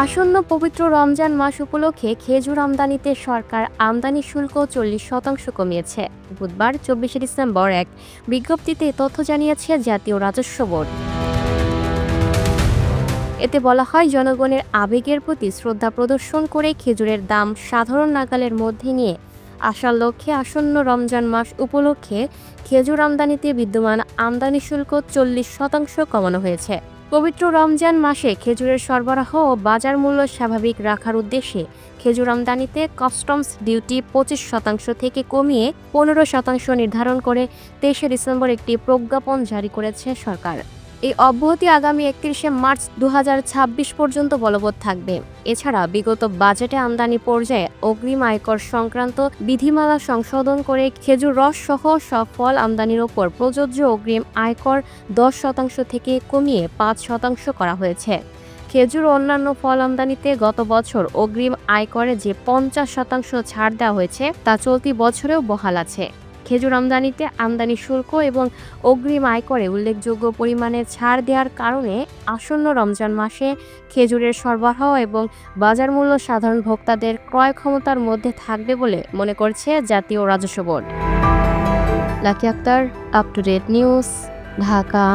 আসন্ন পবিত্র রমজান মাস উপলক্ষে খেজুর আমদানিতে সরকার আমদানি শুল্ক 40% কমিয়েছে। বুধবার 24 ডিসেম্বর এক বিজ্ঞপ্তিতে তথ্য জানিয়েছে জাতীয় রাজস্ব বোর্ড। এতে বলা হয়, জনগণের আবেগের প্রতি শ্রদ্ধা প্রদর্শন করে খেজুরের দাম সাধারণ নাগালের মধ্যে নিয়ে আসার লক্ষ্যে আসন্ন রমজান মাস উপলক্ষে খেজুর আমদানিতে বিদ্যমান আমদানি শুল্ক 40% কমানো হয়েছে। পবিত্র রমজান মাসে খেজুরের সরবরাহ ও বাজার মূল্য স্বাভাবিক রাখার উদ্দেশ্যে খেজুর আমদানিতে কাস্টমস ডিউটি 25% থেকে কমিয়ে 15% নির্ধারণ করে 23 ডিসেম্বর একটি প্রজ্ঞাপন জারি করেছে সরকার। এই অব্যাহতি আগামী 31 মার্চ 2026 পর্যন্ত বলবৎ থাকবে। এছাড়া বিগত বাজেটে আমদানি পর্যায়ে অগ্রিম আয়কর সংক্রান্ত বিধিমালা সংশোধন করে খেজুর রস সহ সব ফল আমদানির ওপর প্রযোজ্য অগ্রিম আয়কর 10% থেকে কমিয়ে 5% করা হয়েছে। খেজুর ও অন্যান্য ফল আমদানিতে গত বছর অগ্রিম আয়করে যে 50% ছাড় দেওয়া হয়েছে তা চলতি বছরেও বহাল আছে। খেজুর আমদানিতে আমদানি শুল্ক এবং অগ্রিম আয়করে উল্লেখযোগ্য পরিমাণে ছাড় দেওয়ার কারণে আসন্ন রমজান মাসে খেজুরের সরবরাহ এবং বাজার মূল্য সাধারণ ভোক্তাদের ক্রয় ক্ষমতার মধ্যে থাকবে বলে মনে করছে জাতীয় রাজস্ব board. Lucky Akter, up to date news, Dhaka.